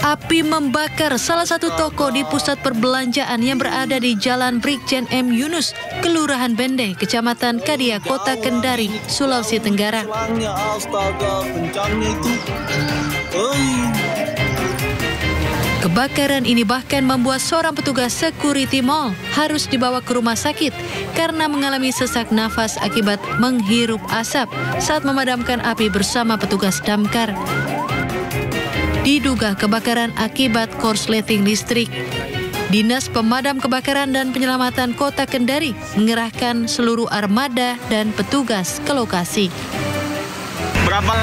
Api membakar salah satu toko di pusat perbelanjaan yang berada di Jalan Brigjen M. Yunus, Kelurahan Bende, Kecamatan Kadia, Kota Kendari, Sulawesi Tenggara. Kebakaran ini bahkan membuat seorang petugas security mall harus dibawa ke rumah sakit karena mengalami sesak nafas akibat menghirup asap saat memadamkan api bersama petugas damkar. Diduga kebakaran akibat korsleting listrik. Dinas Pemadam Kebakaran dan Penyelamatan Kota Kendari mengerahkan seluruh armada dan petugas ke lokasi. Berapa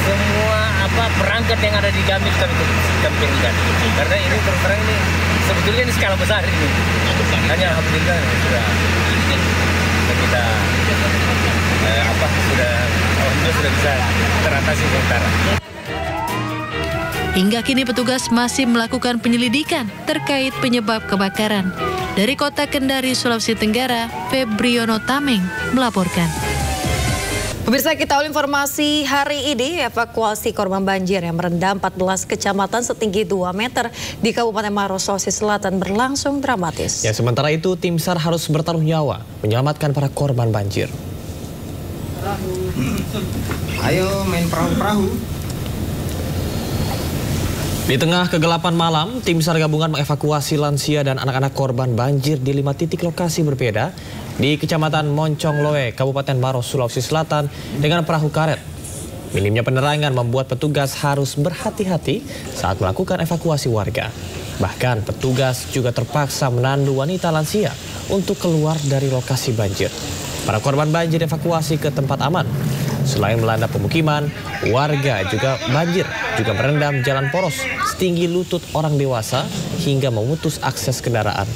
semua perangkat yang ada di kami tinggikan. Karena ini terus terang ini sebetulnya ini skala besar ini. Hanya alhamdulillah sudah kita sudah bisa teratasi sementara. Hingga kini petugas masih melakukan penyelidikan terkait penyebab kebakaran. Dari Kota Kendari, Sulawesi Tenggara, Febriono Tameng melaporkan. Pemirsa, kita awal informasi hari ini, evakuasi korban banjir yang merendam 14 kecamatan setinggi 2 meter di Kabupaten Maros, Sulawesi Selatan berlangsung dramatis. Ya, sementara itu tim SAR harus bertaruh nyawa menyelamatkan para korban banjir. Ayo main perahu-perahu. Di tengah kegelapan malam, tim SAR gabungan mengevakuasi lansia dan anak-anak korban banjir di 5 titik lokasi berbeda di Kecamatan Moncong Loe, Kabupaten Maros, Sulawesi Selatan dengan perahu karet. Minimnya penerangan membuat petugas harus berhati-hati saat melakukan evakuasi warga. Bahkan petugas juga terpaksa menandu wanita lansia untuk keluar dari lokasi banjir. Para korban banjir evakuasi ke tempat aman. Selain melanda pemukiman, warga banjir juga merendam jalan poros setinggi lutut orang dewasa hingga memutus akses kendaraan.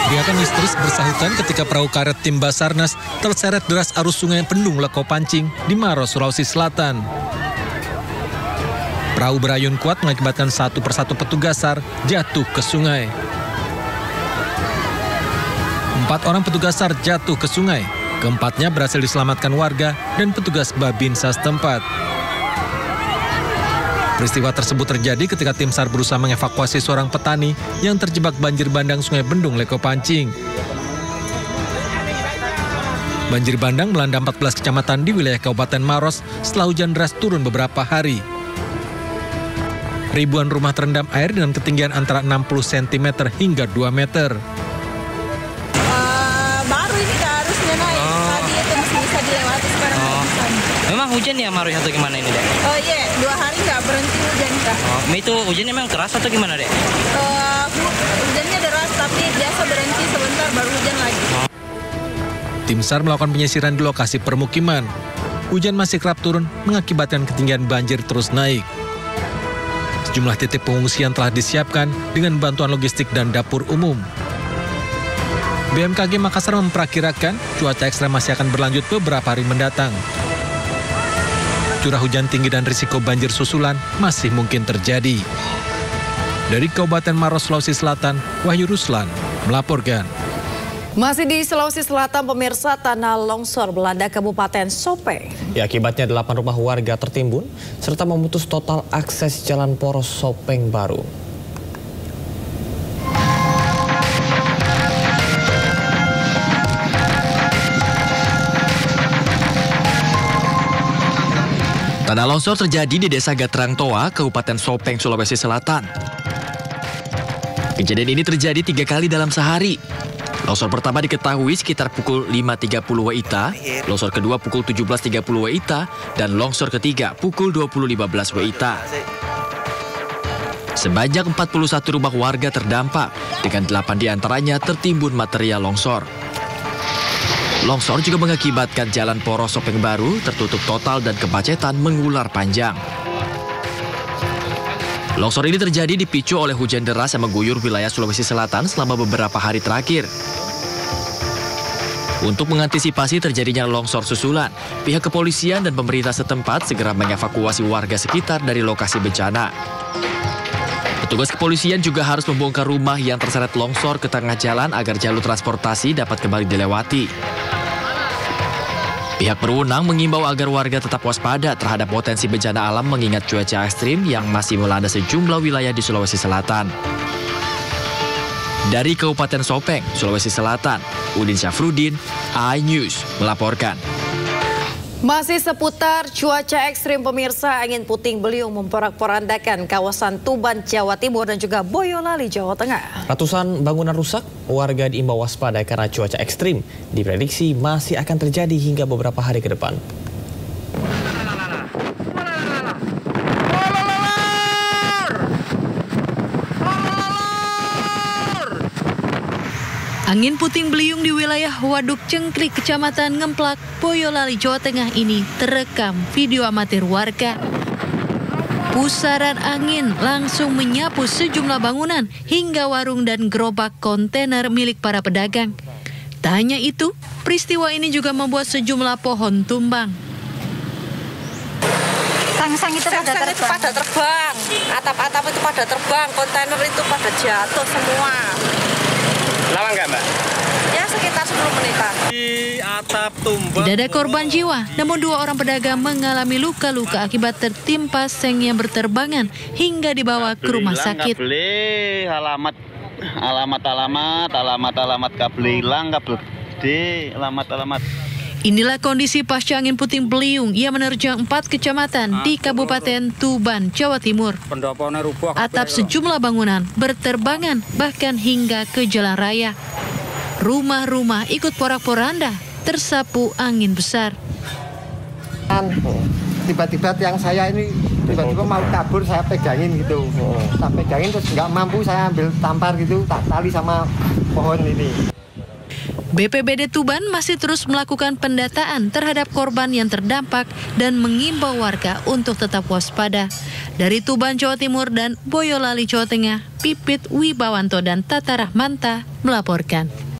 Teriakan histeris bersahutan ketika perahu karet tim Basarnas terseret deras arus sungai Pendung Leko Pancing di Maros, Sulawesi Selatan. Perahu berayun kuat mengakibatkan satu persatu petugas SAR jatuh ke sungai. 4 orang petugas SAR jatuh ke sungai. Keempatnya berhasil diselamatkan warga dan petugas Babinsa setempat. Peristiwa tersebut terjadi ketika tim SAR berusaha mengevakuasi seorang petani yang terjebak banjir bandang sungai Bendung Leko Pancing. Banjir bandang melanda 14 kecamatan di wilayah Kabupaten Maros setelah hujan deras turun beberapa hari. Ribuan rumah terendam air dengan ketinggian antara 60 cm hingga 2 meter. Baru ini harusnya naik, tadi itu masih bisa dilewati, sekarang nggak bisa. Memang hujan ya Maros atau gimana ini, Dek? Oh iya, 2 hari nggak berhenti hujan, Kak. Itu hujannya memang keras atau gimana, Dek? Hujannya deras, tapi biasa berhenti sebentar baru hujan lagi. Tim SAR melakukan penyisiran di lokasi permukiman. Hujan masih kerap turun mengakibatkan ketinggian banjir terus naik. Sejumlah titik pengungsian telah disiapkan dengan bantuan logistik dan dapur umum. BMKG Makassar memperkirakan cuaca ekstrem masih akan berlanjut beberapa hari mendatang. Curah hujan tinggi dan risiko banjir susulan masih mungkin terjadi. Dari Kabupaten Maros, Sulawesi Selatan, Wahyu Ruslan melaporkan. Masih di Sulawesi Selatan, pemirsa, tanah longsor melanda Kabupaten Sopeng. Ya, akibatnya 8 rumah warga tertimbun serta memutus total akses jalan poros Sopeng Baru. Tanah longsor terjadi di Desa Gatrang Toa, Kabupaten Sopeng, Sulawesi Selatan. Kejadian ini terjadi 3 kali dalam sehari. Longsor pertama diketahui sekitar pukul 5.30 WITA, longsor kedua pukul 17.30 WITA, dan longsor ketiga pukul 20.15 WITA. Sebanyak 41 rumah warga terdampak, dengan 8 diantaranya tertimbun material longsor. Longsor juga mengakibatkan jalan poros Sopeng Baru tertutup total dan kemacetan mengular panjang. Longsor ini terjadi dipicu oleh hujan deras yang mengguyur wilayah Sulawesi Selatan selama beberapa hari terakhir. Untuk mengantisipasi terjadinya longsor susulan, pihak kepolisian dan pemerintah setempat segera mengevakuasi warga sekitar dari lokasi bencana. Petugas kepolisian juga harus membongkar rumah yang terseret longsor ke tengah jalan agar jalur transportasi dapat kembali dilewati. Pihak berwenang mengimbau agar warga tetap waspada terhadap potensi bencana alam mengingat cuaca ekstrim yang masih melanda sejumlah wilayah di Sulawesi Selatan. Dari Kabupaten Sopeng, Sulawesi Selatan, Udin Syafruddin, iNews melaporkan. Masih seputar cuaca ekstrim pemirsa, angin puting beliung memporak-porandakan kawasan Tuban, Jawa Timur dan juga Boyolali, Jawa Tengah. Ratusan bangunan rusak, warga diimbau waspada karena cuaca ekstrim diprediksi masih akan terjadi hingga beberapa hari ke depan. Angin puting beliung di wilayah Waduk Cengkrik, Kecamatan Ngemplak, Boyolali, Jawa Tengah ini terekam video amatir warga. Pusaran angin langsung menyapu sejumlah bangunan hingga warung dan gerobak kontainer milik para pedagang. Tak hanya itu, peristiwa ini juga membuat sejumlah pohon tumbang. Sang-sang itu pada terbang, atap-atap itu pada terbang, kontainer itu pada jatuh semua. Lama nggak, Mbak? Ya sekitar 10 menitan. Di atap tumbang. Tidak ada korban jiwa, namun 2 orang pedagang mengalami luka-luka akibat tertimpa seng yang berterbangan hingga dibawa ke rumah sakit. Alamat kabel hilang, kabel gede, alamat. Inilah kondisi pasca angin puting beliung yang menerjang 4 kecamatan di Kabupaten Tuban, Jawa Timur. Atap sejumlah bangunan berterbangan bahkan hingga ke jalan raya. Rumah-rumah ikut porak-poranda tersapu angin besar. Tiba-tiba tiang saya ini tiba-tiba mau kabur, saya pegangin gitu. Saya pegangin terus nggak mampu, saya ambil tampar gitu, tak tali sama pohon ini. BPBD Tuban masih terus melakukan pendataan terhadap korban yang terdampak dan mengimbau warga untuk tetap waspada. Dari Tuban, Jawa Timur dan Boyolali, Jawa Tengah, Pipit Wibawanto dan Tata Rahmanta melaporkan.